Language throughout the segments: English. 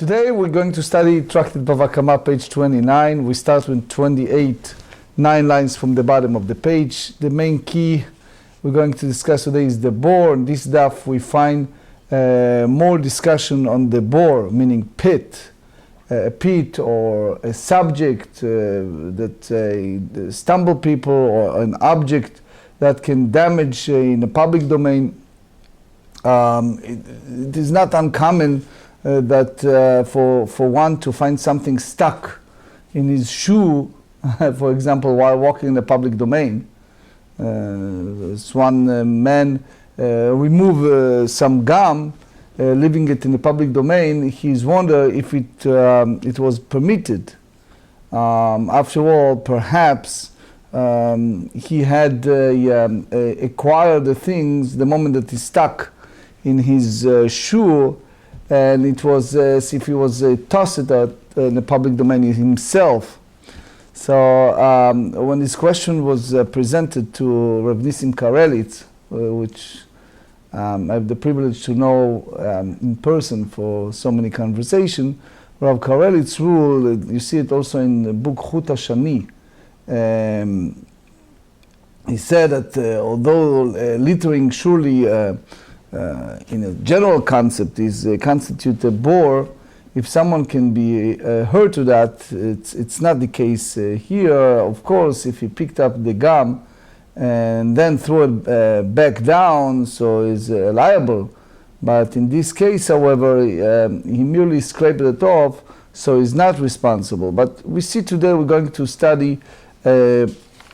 Today we're going to study Tractate Bava Kamma, page 29. We start with 28, 9 lines from the bottom of the page. The main key we're going to discuss today is the bore. In this daf we find more discussion on the bore, meaning pit, a pit or a subject that stumble people, or an object that can damage in a public domain. It is not uncommon that for one to find something stuck in his shoe, for example, while walking in the public domain. One man remove some gum, leaving it in the public domain. He's wonder if it was permitted. After all, perhaps he had acquired the things the moment that he stuck in his shoe, and it was as if he was tossed it in the public domain himself. So when this question was presented to Rav Nissim Karelitz, which I have the privilege to know in person for so many conversations, Rav Karelitz rule, you see it also in the book Chut HaShani. He said that although littering surely in a general concept is constitute a bore, if someone can be hurt to that, it's not the case here. Of course, if he picked up the gum and then threw it back down, so is liable. But in this case, however, he merely scraped it off, so he's not responsible. But we see today we're going to study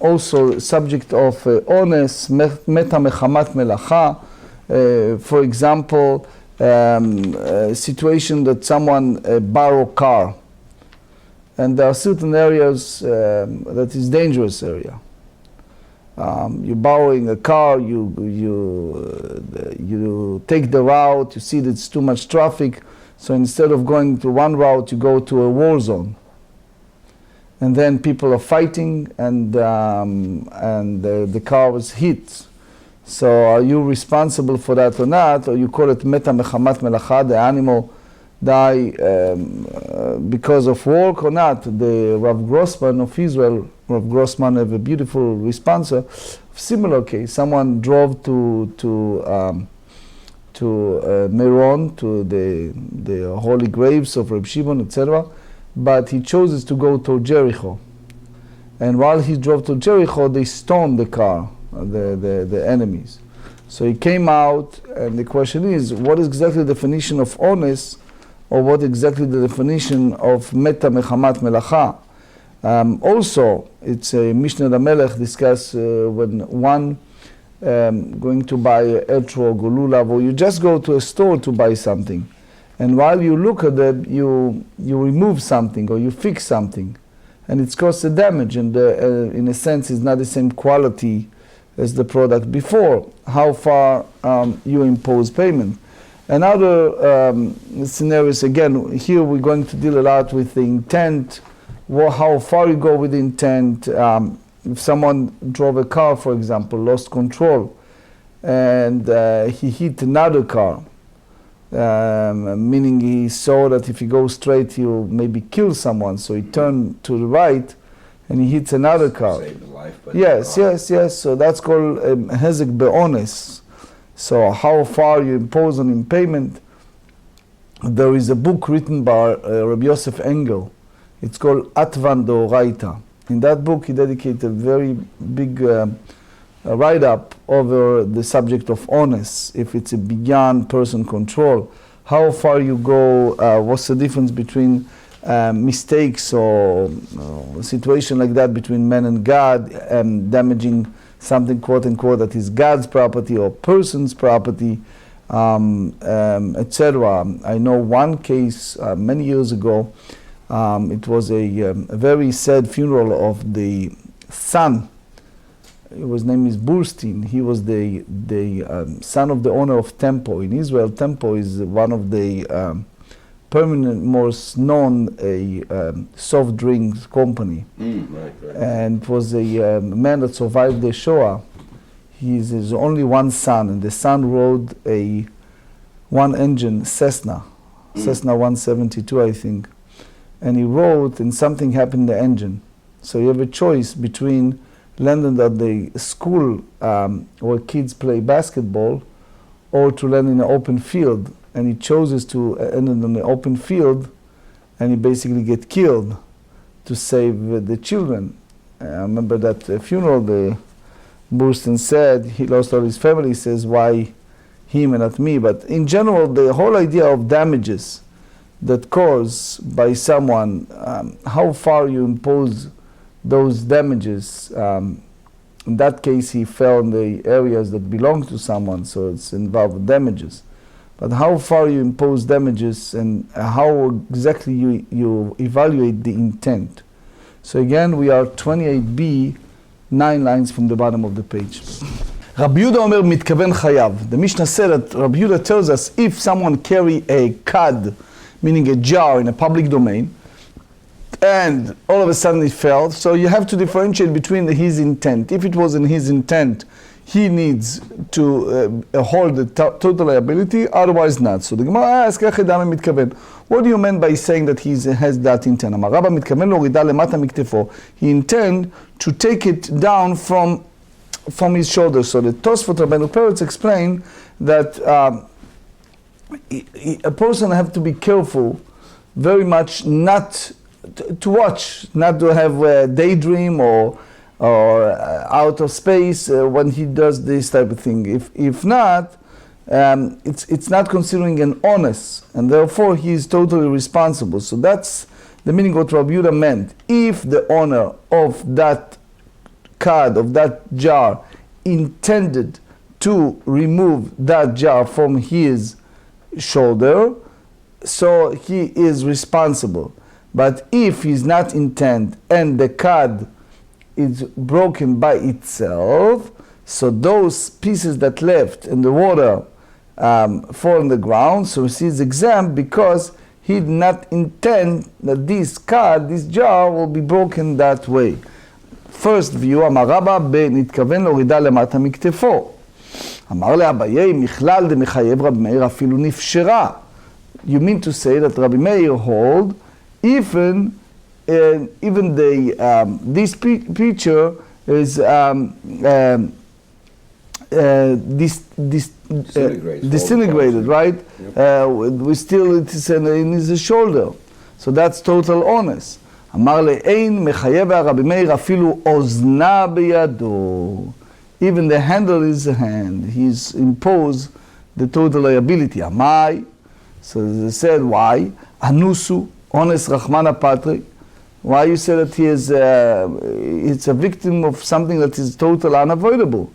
also subject of honest, meta mechamat melacha. For example, a situation that someone borrow a car, and there are certain areas that is dangerous area. You're borrowing a car, you take the route, you see that it's too much traffic, so instead of going to one route, you go to a war zone. And then people are fighting, and the car was hit. So are you responsible for that or not? Or you call it meta mechamat melacha, the animal die because of work or not? The Rav Grossman of Israel, Rav Grossman have a beautiful response. Similar case, someone drove to Meron, to the holy graves of Reb Shimon, etc. But he chooses to go to Jericho. And while he drove to Jericho, they stoned the car. The enemies. So he came out, and the question is, what is exactly the definition of honest, or what exactly the definition of meta mechamat melacha? Also, it's a Mishnah Lamelech discuss when one going to buy etrog or lulav, or you just go to a store to buy something, and while you look at it, you remove something or you fix something, and it's caused a damage, and in a sense, it's not the same quality as the product before. How far you impose payment. Another scenarios, again, here we're going to deal a lot with the intent, how far you go with the intent. If someone drove a car, for example, lost control, and he hit another car, meaning he saw that if he goes straight, he'll maybe kill someone, so he turned to the right, and he hits another car. Save the life, but yes. So that's called hezek be'ones. So how far you impose on him payment. There is a book written by Rabbi Yosef Engel. It's called Atvan D'Oraita. In that book, he dedicated a very big write-up over the subject of honest. If it's a beyond person control, how far you go. What's the difference between mistakes or a situation like that between man and God, damaging something quote unquote that is God's property or person's property, etc. I know one case many years ago. It was a very sad funeral of the son. His name is Burstein. He was the son of the owner of Tempo in Israel. Tempo is one of the permanent, most known soft drinks company. Right. And it was a man that survived the Shoah. He's only one son, and the son rode a one-engine Cessna Cessna 172, I think. And he wrote, and something happened in the engine. So you have a choice between landing at the school where kids play basketball or to land in an open field. And he chooses to end in the open field, and he basically get killed to save the children. I remember that funeral, the Burston said he lost all his family. He says, why him and not me? But in general, the whole idea of damages that caused by someone, how far you impose those damages. In that case, he fell in the areas that belong to someone, so it's involved with damages. But how far you impose damages and how exactly you evaluate the intent. So again, we are 28b, 9 lines from the bottom of the page. Rabbi Yehuda Omer mitkaven chayav. The Mishnah said that Rabbi Yehuda tells us if someone carry a kad, meaning a jar in a public domain, and all of a sudden it fell, so you have to differentiate between his intent. If it was in his intent, he needs to hold the total liability, otherwise not. So the Gemara asks, what do you mean by saying that he has that intent? He intend to take it down from his shoulder. So the Tosfot Rabbeinu Peretz explain that a person have to be careful very much not to watch, not to have a daydream or out of space when he does this type of thing. If not, it's not considering an honest, and therefore he is totally responsible. So that's the meaning of what Rabbi Yehuda meant. If the owner of that card, of that jar, intended to remove that jar from his shoulder, so he is responsible. But if he's not intent and the card is broken by itself, so those pieces that left in the water fall on the ground, so he is exempt because he did not intend that this card, this jar, will be broken that way. First view, אמר רבא נתכוון להורידה למטה מכתפו. אמר לאביי, מכלל דמחייב רבי מאיר אפילו נפשרה. You mean to say that Rabbi Meir hold even this picture is disintegrated, right? Yep. We still, it is in his shoulder. So that's total honest. אמר לאין מחייב הרבי מאיר אפילו אוזנה בידו. Even the handle is a hand. He's imposed the total liability. Amai. So they said, why? Anusu, honest Rahmana Patri. Why you say that he is it's a victim of something that is totally unavoidable?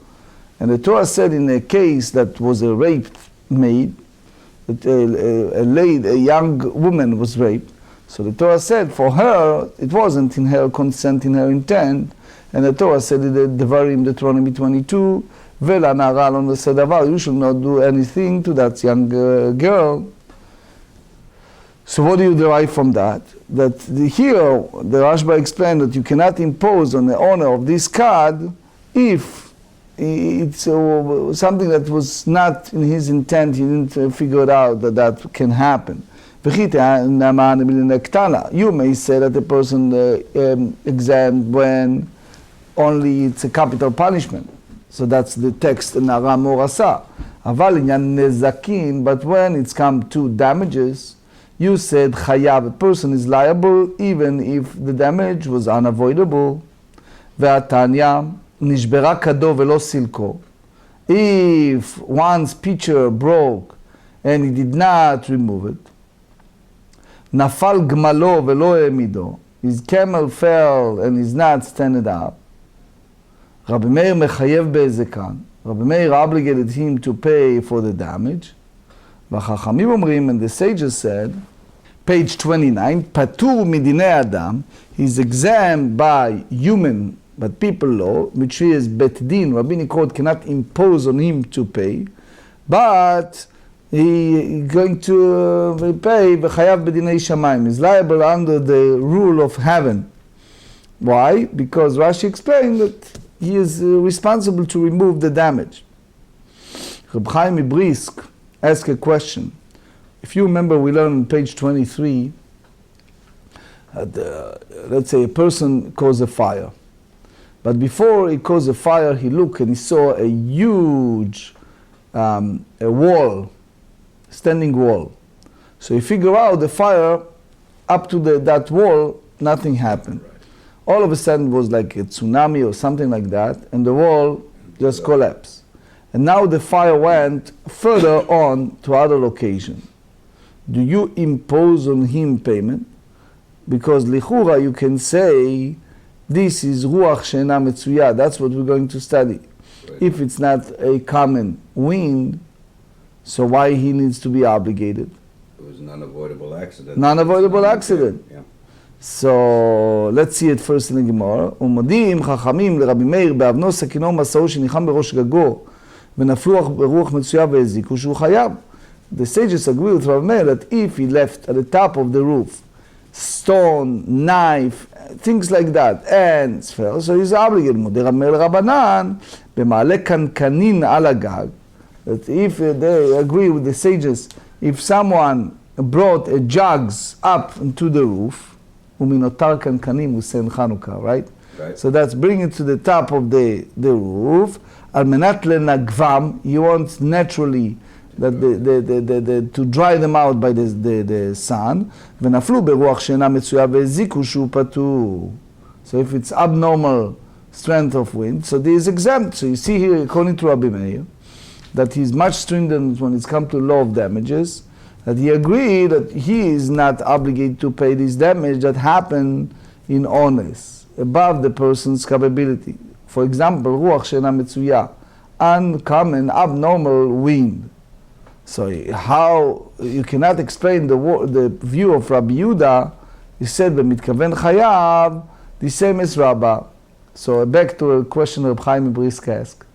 And the Torah said in a case that was a raped maid, that a young woman was raped. So the Torah said for her, it wasn't in her consent, in her intent. And the Torah said in the Devarim, Deuteronomy 22, Vela na'ara lo na'aseh davar, you should not do anything to that young girl. So what do you derive from that? That here, the Rashba explained that you cannot impose on the owner of this card if it's something that was not in his intent, he didn't figure it out that that can happen. You may say that the person exempt when only it's a capital punishment. So that's the text in Nara Morasa. But when it's come to damages, you said chayav, a person is liable even if the damage was unavoidable. Ve'atanya nishbera kado velo silko. If one's pitcher broke and he did not remove it, nafal gmalo velo emido, his camel fell and is not standing up. Rabbi Meir mechayev be'ezekan. Rabbi Meir obligated him to pay for the damage. V'chachamim omrim, and the sages said, page 29, patur midinei adam, he's exempt by human, but people law, which is bet din, rabbinic court cannot impose on him to pay, but he going to pay v'chayav b'dinei shamayim, he's liable under the rule of heaven. Why? Because Rashi explained that he is responsible to remove the damage. Reb Chaim Ibrisk asked a question. If you remember, we learned on page 23, let's say a person caused a fire. But before he caused a fire, he looked and he saw a huge a wall, standing wall. So he figured out the fire up to that wall, nothing happened. All of a sudden it was like a tsunami or something like that, and the wall just collapsed. And now the fire went further on to other location. Do you impose on him payment? Because lichura you can say, this is ruach she'ena metzuya. That's what we're going to study. Right. If it's not a common wind, so why he needs to be obligated? It was an unavoidable accident. Non-avoidable accident. Yeah. So let's see it first in the Gemarrah. ומודיעים חכמים לרבי מאיר באבנו סכינו מסעו שניחם בראש גגו ונפלו ברוח מצויה והזיקו שהוא חייב. The sages agree with Rabbi Meir that if he left at the top of the roof stone, knife, things like that, and fell, so he's obligated. מודה רבי מאיר לרבנן במעלה קנקנין על הגג, that if they agree with the sages, if someone brought a jugs up into the roof, ומנותר קנקנים הוא סן חנוכה, right? So that's bring it to the top of the roof, על מנת לנגבם, you want naturally that to dry them out by the sun, ונפלו ברוח שאינה מצויה והזיקו שהוא פטור. So if it's abnormal strength of wind, so he is exempt. So you see here, according to Rabbi Meir, that he is much stringent when it's come to law of damages, that he agreed that he is not obligated to pay this damage that happened in honest, above the person's capability. For example, ruach she'ena metzuya, uncommon, abnormal wind. So how you cannot explain the view of Rabbi Yehuda? He said b'mitkaven chayav, the same as Rabbah. So back to a question Reb Chaim Brisk asked.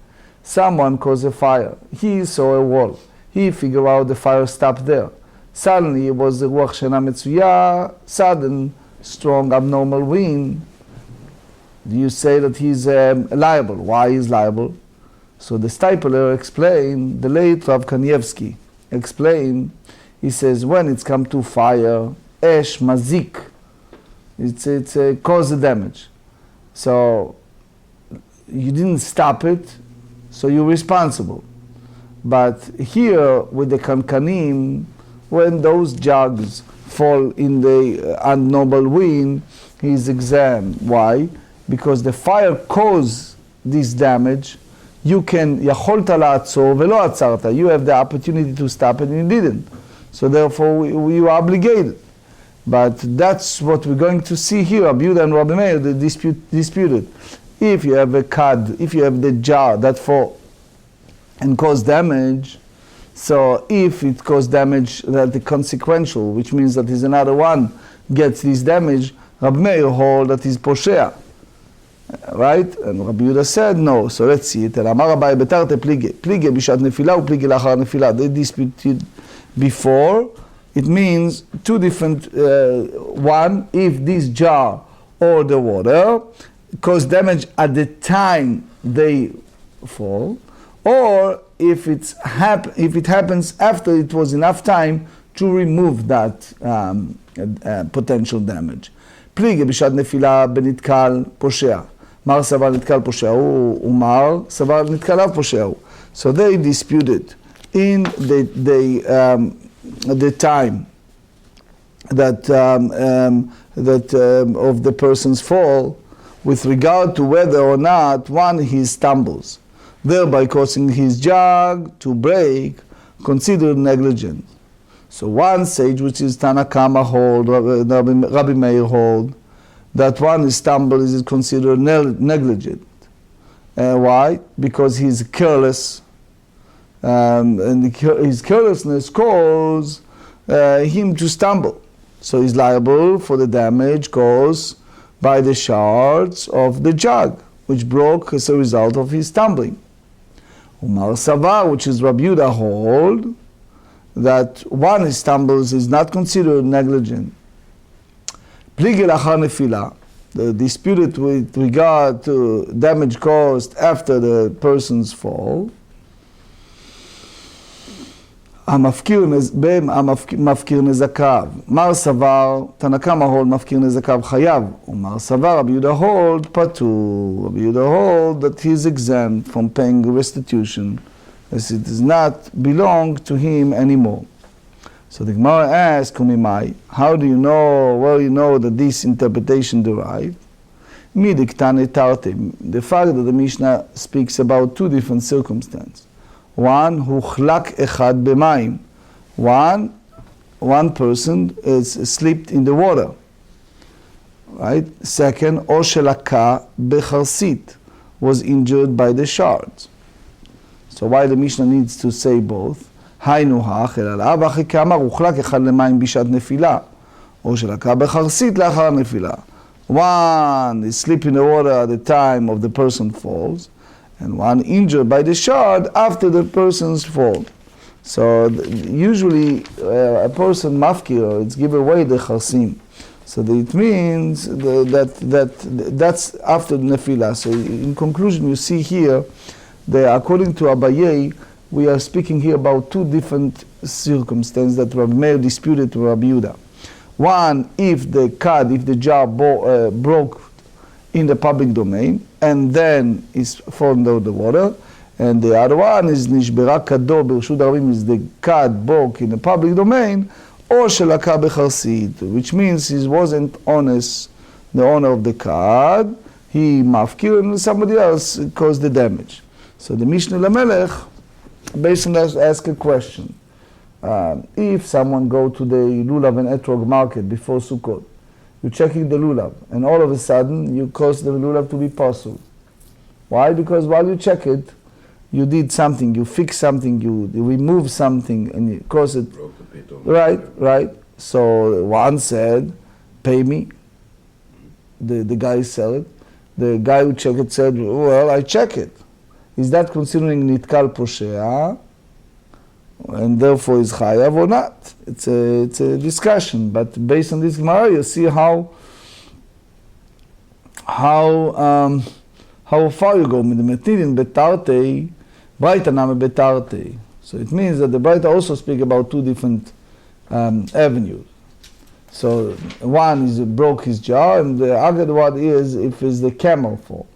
Someone caused a fire. He saw a wall. He figured out the fire stopped there. Suddenly it was the ruach she'ena metzuya, sudden, strong, abnormal wind. Do you say that he's liable? Why he's liable? So the Stipler explained, the late Rav Kanievsky explained, he says, when it's come to fire, esh mazik, it's cause the damage. So you didn't stop it, so you're responsible. But here with the kankanim, when those jugs fall in the unnoble wind, he's exempt. Why? Because the fire caused this damage. You can, יכולת לעצור ולא עצרת. You have the opportunity to stop it and you didn't. So therefore we were obligated. But that's what we're going to see here. Rabbi Yehuda and Rabbi Meir, they disputed. If you have a cud, if you have the jar that fall and cause damage, so if it caused damage that the consequential, which means that is another one gets this damage, Rabbi Meir hold that is poshea. Right? And Rabbi Yehuda said no. So let's see it. אמר רבי בתרא פליגי בשעת נפילה ופליגי לאחר נפילה. They disputed before. It means two different, one, if this jar or the water cause damage at the time they fall, or if it happens after it was enough time to remove that potential damage. פליגי בשעת נפילה בנתקל פושע. מר סבר נתקל פושע הוא, ומר סבר נתקליו פושע הוא. So they disputed in the time that of the person's fall with regard to whether or not one he stumbles, thereby causing his jug to break, considered negligent. So one sage, which is Tana Kamma hold, Rabbi Meir hold, that one stumble is considered negligent. Why? Because he's careless, and his carelessness caused him to stumble. So he's liable for the damage caused by the shards of the jug, which broke as a result of his stumbling. Umar Savar, which is Rabbi Yehuda hold, that one stumbles is not considered negligent. Pligil achar nefila, the disputed with regard to damage caused after the person's fall. מפקיר נזקיו. מר סבר, תנא קמא hold מפקיר נזקיו חייב. ומר סבר, רבי יהודה hold פטור. רבי יהודה hold that he is exempt from paying restitution, as it does not belong to him anymore. So the Gemara asks, Kumimai, how do you know, well you know that this interpretation derived? Midiktane tarte, the fact that the Mishnah speaks about two different circumstances. One, hukhlak echad b'mayim. One person is slipped in the water. Right? Second, or shelaka becharsit, was injured by the shards. So why the Mishnah needs to say both? היינו הך, אלא לאו אחי כאמר, הוחלק אחד למים בשעת נפילה, או שלקה בחרסית לאחר הנפילה. One is sleeping in the water at the time of the person falls, and one injured by the shard after the person's fall. So usually a person mafkir, it's give away the charsim. So it means that's after the nefila. So in conclusion, you see here that according to Abaye, we are speaking here about two different circumstances that Rabbi Meir disputed to Rabbi Yehuda. One, if the jar broke in the public domain and then is fallen down the water, and the other one is nishbera kado bershut harabim, is the cad broke in the public domain, or shelaka becharsit, which means he wasn't honest, the owner of the cad, he mafkir and somebody else caused the damage. So the Mishnah Lamelech basically ask a question. If someone go to the lulav and etrog market before Sukkot, you're checking the lulav, and all of a sudden you cause the lulav to be pasul. Why? Because while you check it, you did something, you fix something, you remove something, and you cause it. Broke the pit over Right. So one said, pay me. The guy sell it. The guy who checked it said, well, I check it. Is that considering nitkal poshea, and therefore is chayav or not? It's a discussion, but based on this Gemara, you see how far you go. Medmetidin betarte, Braita name betarte. So it means that the Braita also speak about two different avenues. So one is broke his jar, and the other one is if it's the camel fall.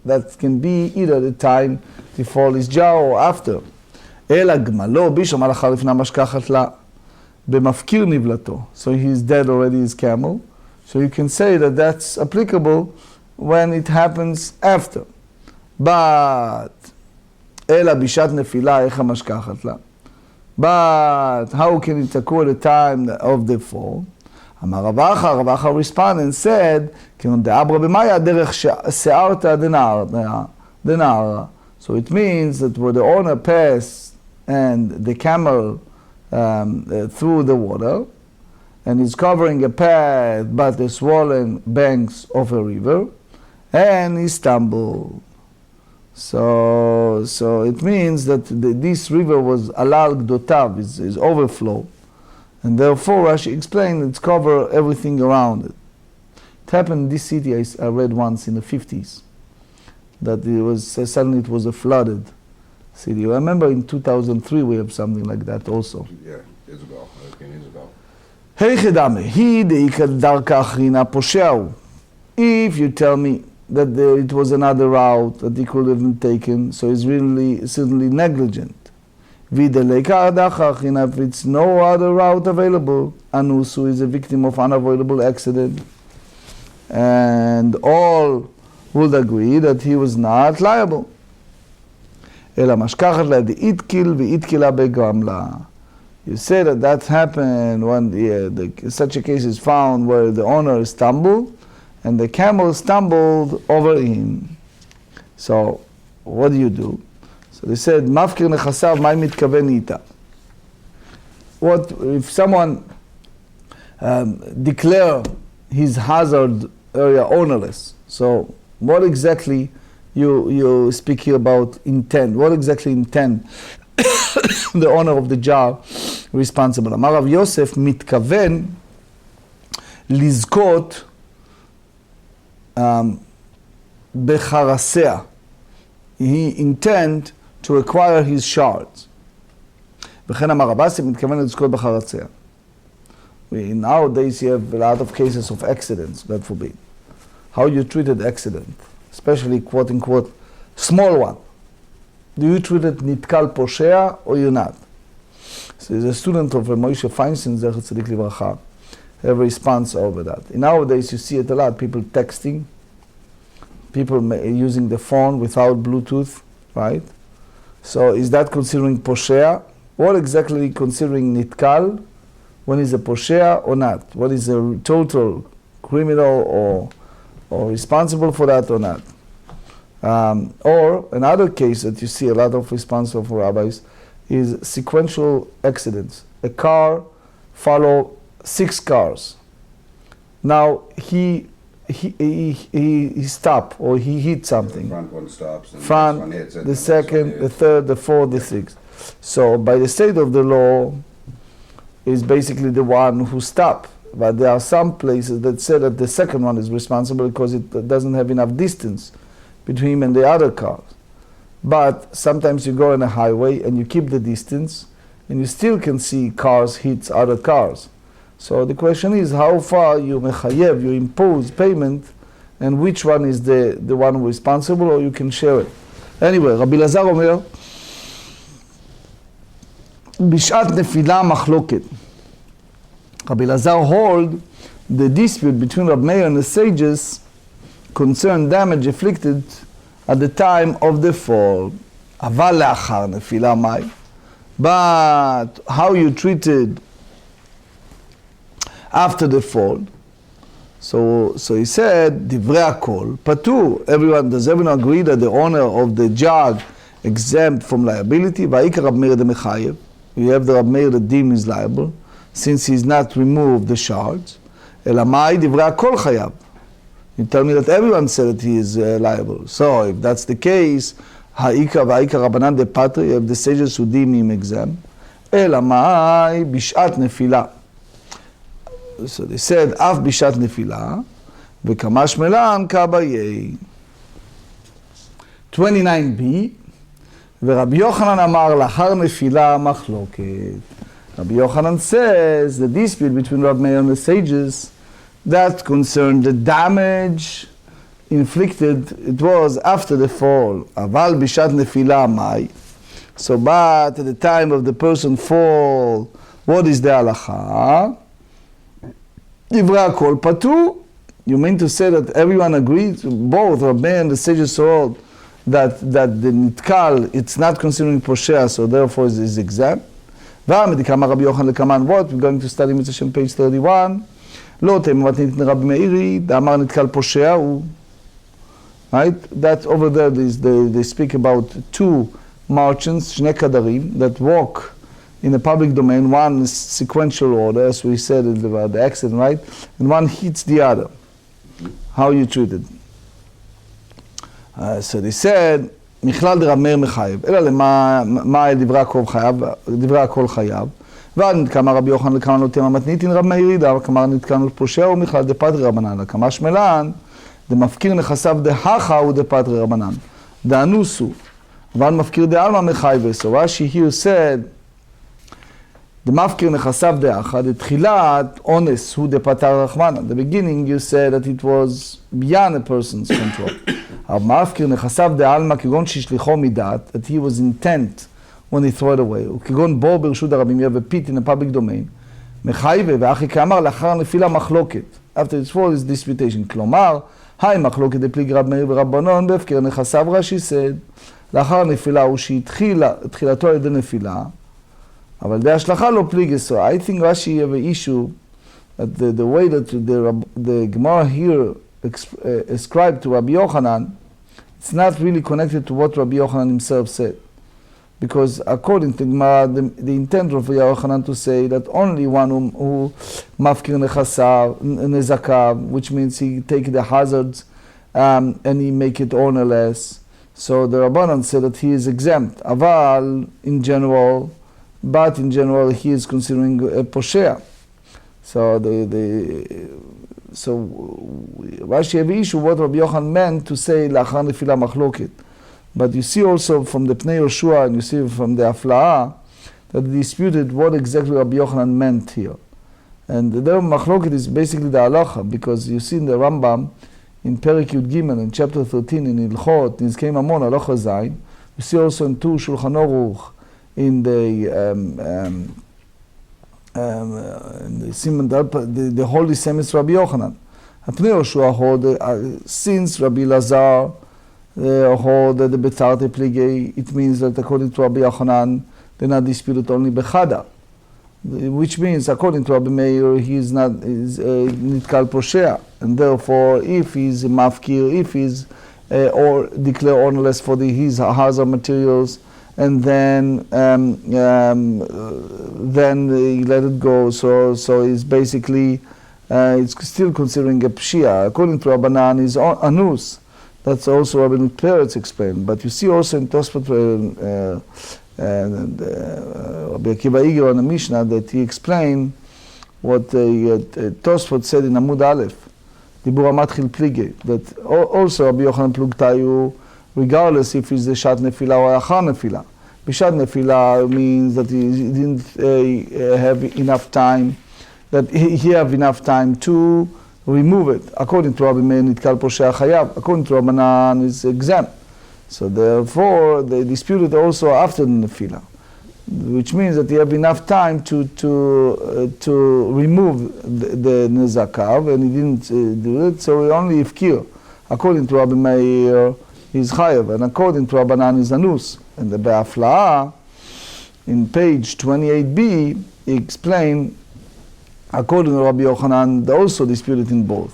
That can be either the time the fall is jar or after. So he's dead already, his camel. So you can say that that's applicable when it happens after. But how can it occur at the time of the fall? Ravacha responded and said, so it means that where the owner passed and the camel through the water, and is covering a path but the swollen banks of a river, and he stumbled. So it means that this river was alal gdotav, is overflow. And therefore, Rashi explained it's cover everything around it. It happened in this city, I read once in the 50s, that suddenly it was a flooded city. I remember in 2003 we have something like that also. Yeah, years ago, years ago. If you tell me that it was another route that he could have been taken, so he's really certainly negligent. If it's no other route available, Anusu is a victim of unavoidable accident. And all would agree that he was not liable. You say that happened when such a case is found where the owner stumbled and the camel stumbled over him. So what do? So they said, Mafkir nechasav mai mitkaven ita. What if someone declare his hazard area ownerless? So what exactly you speak here about intent? What exactly intent the owner of the jar responsible? Amar Rav Yosef mitkaven lizkot becharasea. He intend to acquire his shards. וכן אמר רבסי, מתכוון לזכות בחרציה. Nowadays you have a lot of cases of accidents, God forbid. How you treated accident, especially quote unquote small one. Do you treat it nitkal poshea or you not? So he's a student of Moshe Feinstein, Zecher Tzadik Livracha, have a response over that. Nowadays you see it a lot, people texting, people using the phone without Bluetooth, right? So is that considering poshea? What exactly considering nitkal? When is a poshea or not? What is a total criminal or responsible for that or not? Or another case that you see a lot of response of rabbis is sequential accidents. A car follow 6 cars. Now he stopped or he hit something. The front one stops. And front, the next one hits it, the and second, next the one third, the fourth, the sixth. So by the state of the law is basically the one who stopped. But there are some places that say that the second one is responsible because it doesn't have enough distance between him and the other cars. But sometimes you go on a highway and you keep the distance and you still can see cars hit other cars. So the question is how far you mechayev, you impose payment, and which one is the one responsible, or you can share it. Anyway, Rabbi Lazar אומר, בשעת נפילה מחלוקת. Rabbi Lazar hold the dispute between Rabbi Meir and the sages concerned damage afflicted at the time of the fall. אבל לאחר נפילה מהי? But how you treated after the fall? So he said, דברי הכל, פטור. Does everyone agree that the owner of the jug exempt from liability? והעיקר רב מאיר דמחייב. You have the Rab Meir that deem is liable, since he's not removed the shards. אלא מאי דברי הכל חייב. You tell me that everyone said that he is liable. So if that's the case, העיקר והעיקר רבנן דפטרי, you have the sages who deem him exempt. אלא מאי בשעת נפילה. So they said, אף בשעת נפילה, וכמה שמלן כאביי. 29b, ורבי יוחנן אמר לאחר נפילה מחלוקת. Rabbi Yochanan says the dispute between Rabbi Meir and the sages that concerned the damage inflicted, it was after the fall. אבל בשעת נפילה מאי? So but at the time of the person fall, what is the halacha? דברי הכל פטור. You mean to say that everyone agrees, both Rabbi Meir and the sages hold that the nitkal, it's not considering poshea, so therefore it is exempt. Gemarrah Rabbi Yochanan lekman, what? We're going to study Mitzvah page 31. לא תימא מתנית רבי מאירי, דאמר נתקל פושע הוא. Right? That over there, they speak about 2 merchants, שני קדרים, that walk in the public domain. One is sequential order, as we said about the accident, right? And one hits the other. How you treat it? So they said, מכלל דרב מאיר מחייב, אלא למה דברי הכל חייב, ועד נתקמה רבי יוחנן לכמה לא תימא מתניתין רב מאירי, כלומר נתקנו פושע ומכלל דפטרי רבנן, לכמה שמלן, דמפקיר נכסיו דהכה ודפטרי רבנן, דאנוסו, ועד מפקיר דעלמא מחייב. So Rashi here said, דמפקיר נכסיו דהכה, דתחילת אונס הוא דפטר רחמנא. At the beginning you said that it was beyond a person's control. המפקיר נכסיו דעלמא כגון ששליחו מדעת, that he was intent when he threw it away, וכגון בור ברשות הרבים יהיה ופית in a public domain, מחייבה ואחי כאמר לאחר נפילה מחלוקת. After his fall is disputation. כלומר, היי מחלוקת דפליג רב מאיר ורבנון בהפקר נכסיו. רש"י said, לאחר נפילה הוא שהתחילתו על ידי נפילה, אבל די השלכה לא פליגה. So I think Rashi have an issue that the way that the Gemara here ascribed to Rabbi Yochanan, it's not really connected to what Rabbi Yochanan himself said. Because according to Gemara, the intent of Rabbi Yochanan to say that only one who mafkir nezakav, which means he take the hazards and he make it ownerless. So the Rabbanan said that he is exempt. Aval in general, but in general he is considering a poshea. So so Rashi have an issue what Rabbi Yochanan meant to say לאחר נפילה מחלוקת. But you see also from the Pnei Yoshua and you see from the Afla'ah that they disputed what exactly Rabbi Yochanan meant here. And the Machloket is basically the halacha, because you see in the Rambam, in Perek Yud Gimel, in chapter 13, in Ilchot, Nizkei Mamon, halacha Zayin. You see also in Tu Shulchan Aruch, in the Siman the Holy Semis Rabbi Yochanan. Pnei Yoshua hold since Rabbi Lazar hold the Betarte Pligei, it means that according to Rabbi Yochanan, they're not disputed only Bechada, which means according to Rabbi Meir, he is not Nitkal Poshea, and therefore if he's Mafkir, if he's or declare ownerless for his hazard materials, and then he let it go. So it's basically it's still considering a pshia. According to Rabbanan, is anus. That's also Rabbi Peretz explained. But you see also in Tosfot Rabbi Akiva Iger on the Mishnah that he explained what Tosfot said in Amud Aleph. Dibur Matchil Plige, that also Rabbi Yochanan Plugtayu, regardless if it's the Shat Nefila or Achar Nefila. Bishat Nefila means that he didn't have enough time, that he have enough time to remove it. According to Rabbi Meir, Nitkal Poshea Chayav. According to Rabbanan, is exempt. So therefore, they disputed also after the Nefila, which means that you have enough time to remove the Nezakav, and he didn't do it, so he only Ifkir. According to Rabbi Meir, he's Chayav, and according to Rabbanan, is Anus. And the Be'afla'ah, in page 28b, he explained, according to Rabbi Yochanan, they also disputed in both.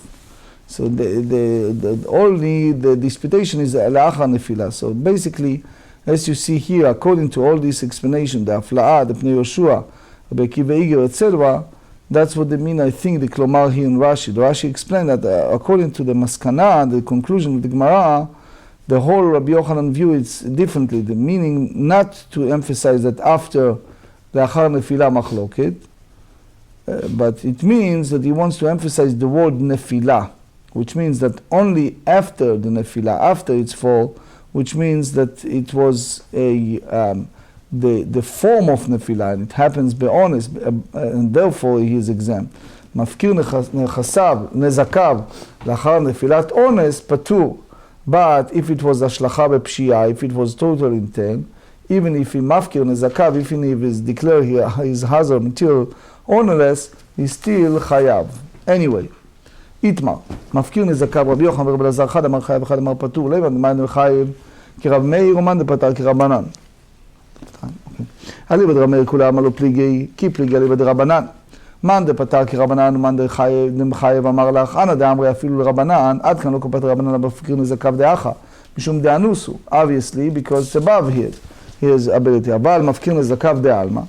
So only the disputation is Al-Achar Nefila. So basically, as you see here, according to all this explanation, the Afla'ah, the Pnei Yoshua, Rabbi Akiva Iger, etc., that's what they mean, I think, the Klomar here in Rashi. The Rashi explained that according to the Maskana, the conclusion of the Gemarrah, the whole Rabbi Yochanan view it differently. The meaning not to emphasize that after the Achar Nefila Machloket, but it means that he wants to emphasize the word Nefila, which means that only after the Nefila, after its fall, which means that it was the form of Nefila, and it happens be'ones, and therefore he is exempt. Mafkir nechasav, nezakav, lachar nefilat ones, patur. But if it was ashlacha be'pshia, if it was total intent, even if he mafkir nezakav, even if he is declared his hazard material ownerless, he's still chayav. Anyway, Itmar, mafkir nezakav, Rabbi Yochanan ורבי אלעזר אחד אמר חייב, אחד אמר פטור, לא הבנתי מה אני חייב, כרב מאיר ומאן דפטר כרבנן. אליבא דרב מאיר כולה אמר לו פליגי, כי פליגי אליבא דרבנן. מאן דפטר כרבנן ומאן דחייב אמר לך, אנא דאמרי אפילו לרבנן, עד כאן לא כפת רבנן במפקיר נזקיו דאחה, משום דאנוסו, obviously, because it's above his ability. אבל מפקיר נזקיו דאלמה.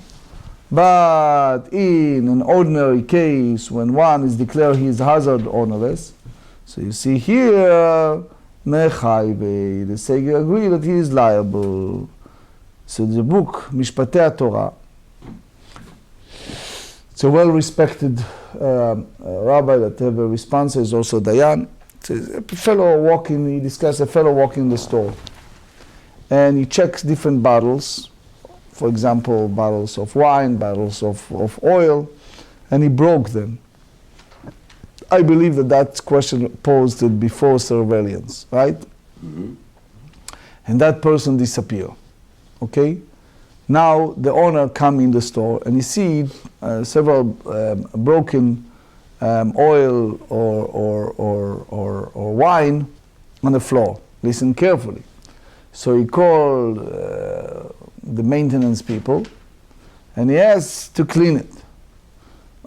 But in an ordinary case, when one is declared his hazard ownerless, so you see here, mechayve, the Segi agree that he is liable. So the book, Mishpatei Torah, it's a well-respected rabbi that have a response, is also Dayan. It's a fellow walking, he discussed a fellow walking in the store. And he checks different bottles, for example, bottles of wine, bottles of oil, and he broke them. I believe that question posed before surveillance, right? Mm-hmm. And that person disappeared, okay? Now the owner come in the store and he see several broken oil or wine on the floor. Listen carefully. So he called the maintenance people and he asked to clean it.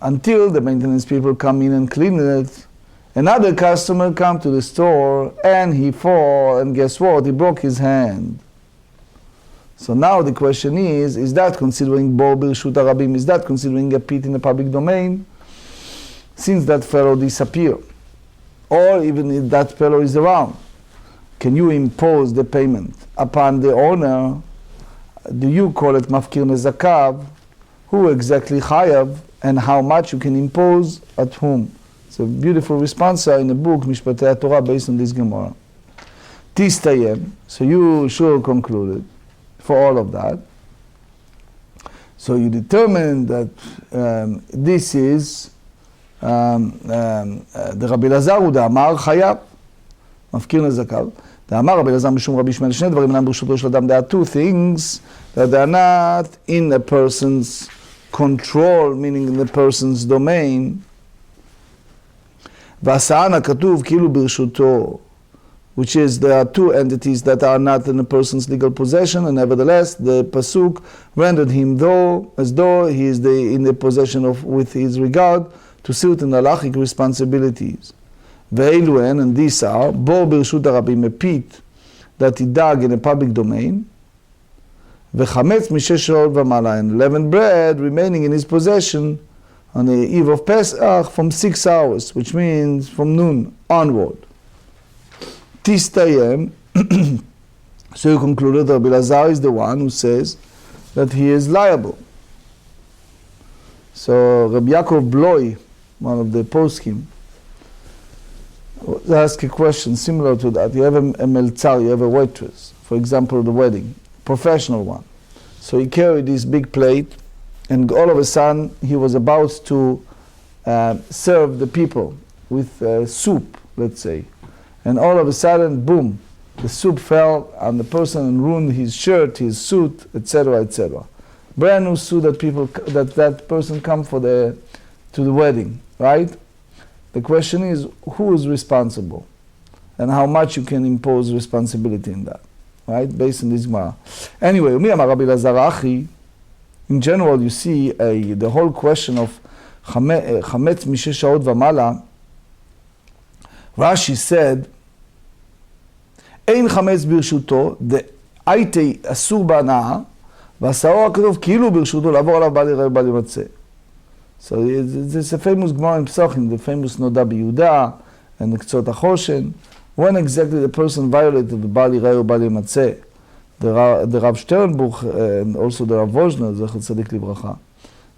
Until the maintenance people come in and clean it, another customer come to the store and he fall, and guess what? He broke his hand. So now the question is that considering bo b'rshut harabim, is that considering a pit in the public domain? Since that fellow disappeared, or even if that fellow is around, can you impose the payment upon the owner? Do you call it mafkir nezakav? Who exactly chayav, and how much you can impose at whom? It's a beautiful response in the book Mishpatei Torah based on this Gemara. Tistayem. So you sure concluded for all of that. So you determine that this is the Rabbi Elazar הוא דאמר חייב, מפקיר נזקיו. דאמר רבי אלעזר משום רבי ישמעאל, שני דברים אינם ברשותו של אדם. There are two things that are not in a person's control, meaning in the person's domain. והסען הכתוב כאילו ברשותו, which is there are two entities that are not in a person's legal possession, and nevertheless the pasuk rendered him as though he is in the possession of, with his regard to certain halachic responsibilities. ואלו הן, and these are, בור ברשות הרבים, a pit that he dug in a public domain, וחמץ משש שעות ומעלה, and leavened bread remaining in his possession on the eve of Pesach from 6 hours, which means from noon onward. Tistayem, so you concluded that Rabbi Elazar is the one who says that he is liable. So Rabbi Yaakov Bloy, one of the poskim, ask a question similar to that. You have a meltzar, you have a waitress, for example, the wedding, professional one. So he carried this big plate, and all of a sudden he was about to serve the people with soup, let's say. And all of a sudden, boom, the soup fell on the person and ruined his shirt, his suit, etc., etc. Brand new suit that person come to the wedding, right? The question is, who is responsible? And how much you can impose responsibility in that, right? Based on this Gemarrah. Anyway, in general, you see the whole question of chametz mishesh shaot v'mala. Rashi said, אין חמץ ברשותו, דאייתי אסור בהנאה, והשאור הכתוב כאילו ברשותו לעבור עליו בל יראה ובל ימצא. So it's a famous Gemarrah in Pesachim, the famous נודע ביהודה, and the קצות החושן. When exactly the person violated the בל יראה ובל ימצא? The Rav Sternbuch and also the Rav Wozner, זכר צדיק לברכה,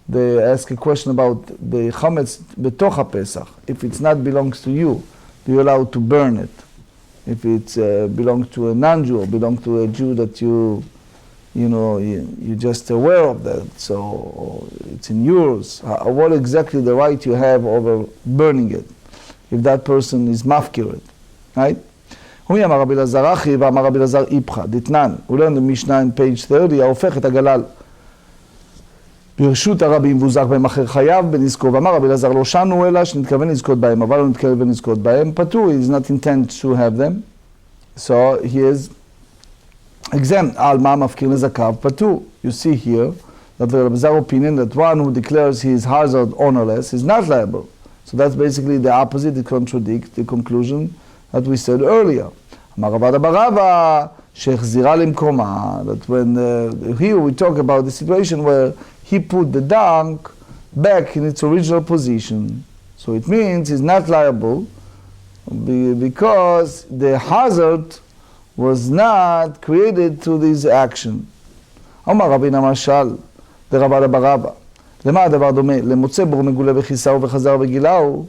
they ask a question about the chametz בתוך הפסח. If it's not belongs to you, do you allow to burn it? If it belongs to a non-Jew or belongs to a Jew that you're just aware of that, so it's in yours. What exactly the right you have over burning it, if that person is mafkiret, right? הוא אמר רבי אלעזר אחי ואמר רבי אלעזר איפכא דתנן. הוא learned in Mishnah in page 30, ההופך את הגלל ברשות הרבים והוזק בהם אחר חייב בנזקו, ואמר רבי אלעזר לא שנו אלא שנתכוון לזכות בהם, אבל לא נתכוון לזכות בהם, פטור, he is not intent to have them, so he is exempt. על מה מפקיר נזקיו פטור. You see here that the Rabbi Elazar opinion that one who declares his hazard ownerless is not liable. So that's basically the opposite, it contradicts the conclusion that we said earlier. אמר רבא ברבא שהחזירה למקומה, that when here we talk about the situation where he put the dung back in its original position. So it means he's not liable because the hazard was not created through this action. אמר רבי נמשל דרבא ברבא, למה הדבר דומה? למוצא בור מגולה וכיסהו וחזר וגילהו.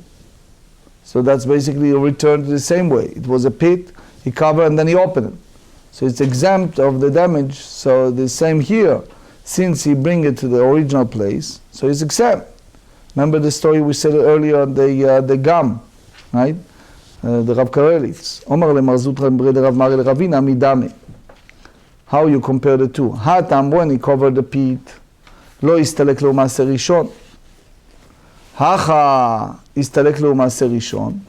So that's basically a return to the same way. It was a pit, he covered and then he opened it. So it's exempt of the damage. So the same here. Since he bring it to the original place, so he's exempt. Remember the story we said earlier, the gum, right? The Rav Karelitz. Omar leMarzut Rambri the Rav Mari Ravina midame. How you compare the two? Hatam when he covered the pit, lo istalek lo maaser rishon. Hacha istalek lo maaser rishon.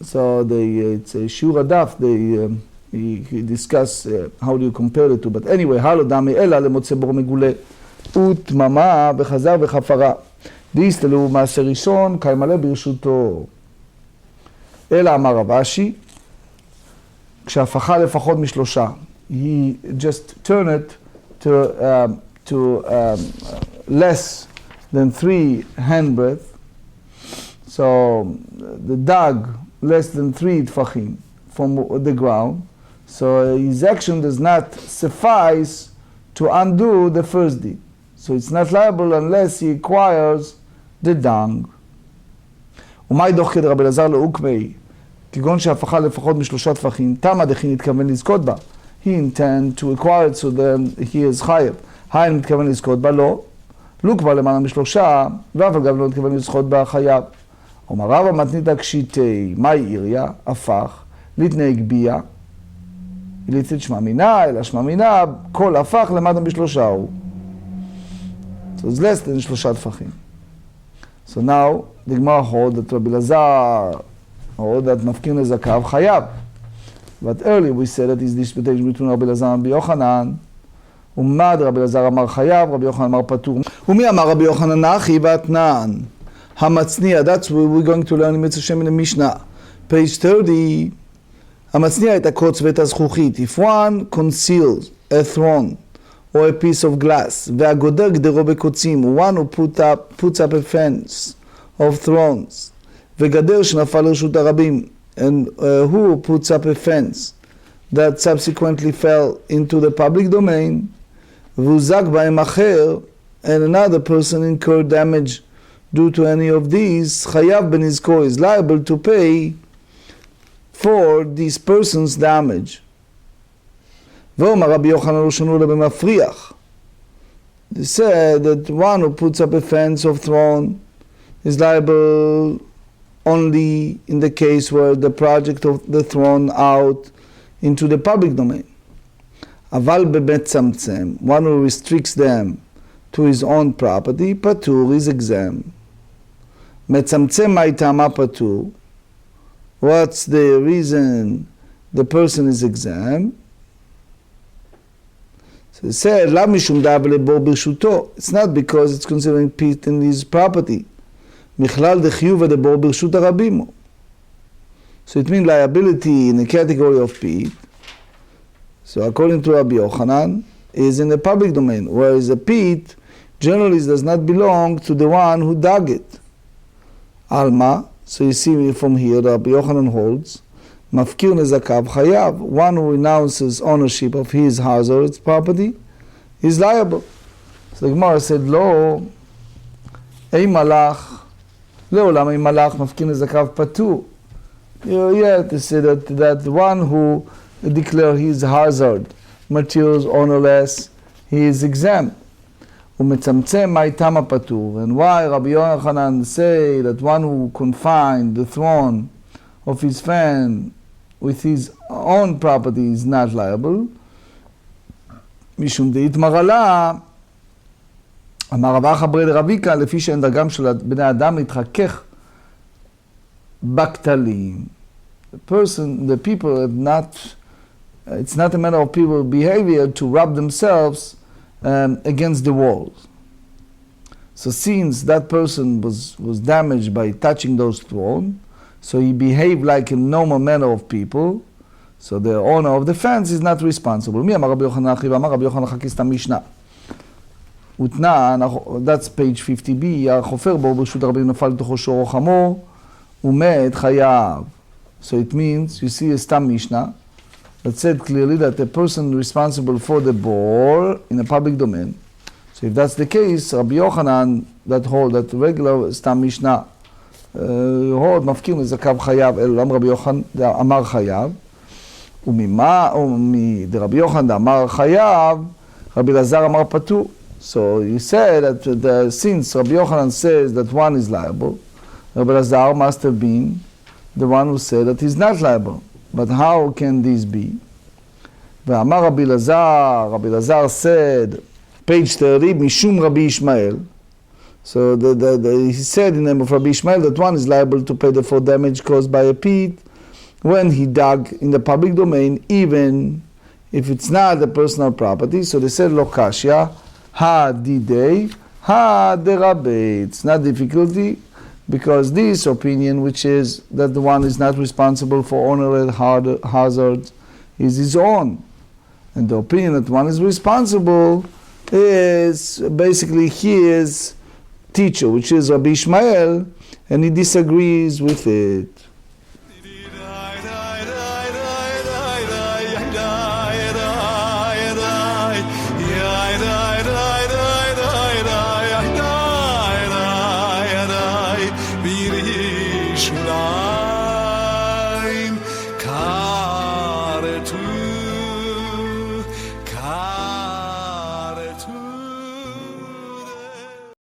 So it's a shiur adaf. He discussed how do you compare the two. But anyway, הלא דמי אלא למוצא בור מגולה ותממה וחזר וחפרה. דיסתלו מעשר ראשון כימלא ברשותו. אלא אמר רב אשי, כשהפכה לפחות משלושה. He just turned it to less than 3 handbreadth. So the dug less than 3 tfachim from the ground. So his action does not suffice to undo the first deed. So it's not liable unless he acquires the dung. ומאי דוח כדרבי אלעזר לאוקמי כגון שהפכה לפחות משלושה טפחים, תמה דכי נתכוון לזכות בה. He intend to acquire it so then he is חייב. האם נתכוון לזכות בה? לא. לו כבר למעלה משלושה, ואף אגב לא נתכוון לזכות בה חייב. אומר רבא מתנית הקשיטי, מהי עיריה? הפך, להתנהג ביה, ליצאת שמע מינה, אלא שמע מינה, כל הפך למעלה משלושה הוא. So it's less than שלושה טפחים. So now, the Gemarrah hold that Rabbi Lazar, or that מפקיר נזקיו, חייב. But earlier we said that is disputation between Rabbi Lazar and Rabbi Yochanan. ומד רבי אלעזר אמר חייב, רבי יוחנן אמר פטור. ומי אמר רבי יוחנן אחי ואתנן? המצניע, that's what we're going to learn in Mitzvah Shem in the Mishnah. Page 30, המצניע את הקוץ ואת הזכוכית. If one conceals a throne or a piece of glass, והגודר גדרו בקוצים, one who puts up a fence of thrones, וגדר שנפל לרשות הרבים, and who puts up a fence that subsequently fell into the public domain, והוזק בהם אחר, and another person incurred damage due to any of these, חייב בנזקו is liable to pay for this person's damage. ואומר רבי יוחנן לא שנו לה במפריח. They said that one who puts up a fence of throne is liable only in the case where the project of the throne out into the public domain. אבל במצמצם, one who restricts them to his own property, פטור is exempt. מצמצם מהי טעמה פטור? What's the reason the person is exempt? So it said, למה משום דאב לבור ברשותו? It's not because it's considering peat in his property. מכלל דחיוב הדבור ברשות הרבים. So it means liability in the category of peat. So according to Rabbi Yochanan, is in the public domain, whereas the peat generally does not belong to the one who dug it. Alma, so you see from here, Rabbi Yochanan holds, mafkir nezakav chayav, one who renounces ownership of his household property, is liable. So the Gemara said, lo, ei malach, לעולם ei malach mafkir nezakav patu. Yeah, they say that the one who declare his hazard materials ownerless, he is exempt. ומצמצם מהי תמה פטור. And why Rabbi Yochanan say that one who confined the throne of his friend with his own property is not liable? משום דאיתמר עלה, אמר רב אחא ברי דרביקה, לפי שאין דרכם של בני אדם להתחכך בכתלים. The people have not, it's not a matter of people's behavior to rub themselves against the walls. So since that person was damaged by touching those thrones, so he behaved like a normal manner of people, so the owner of the fence is not responsible. מי אמר רבי יוחנן אחי ואמר רבי יוחנן חכיס את המשנה. ותנא, that's page 50b, החופר בו ברשות הרבים נפל לתוכו שור או חמור, ומת חייב. So it means, you see a stam mishnah that said clearly that the person responsible for the boar in a public domain. So if that's the case, Rabbi Yochanan, that regular stam mishnah, hold מפקיר נזקיו חייב, אלו למה רבי יוחנן אמר חייב, דרבי יוחנן אמר חייב, רבי אלעזר אמר פטור. So you said that since Rabbi Yochanan says that one is liable, Rabbi Elazar must have been the one who said that he's not liable. But how can this be? ואמר רבי אלעזר said, page 30, משום רבי ישמעאל. So he said in the name of Rabbi Ishmael that one is liable to pay the full damage caused by a pit when he dug in the public domain, even if it's not the personal property. So they said, lo kashya, ha didei, ha derabe. It's not difficulty, because this opinion, which is that the one is not responsible for owner hazards, is his own. And the opinion that one is responsible is basically his teacher, which is Rabbi Ishmael, and he disagrees with it. to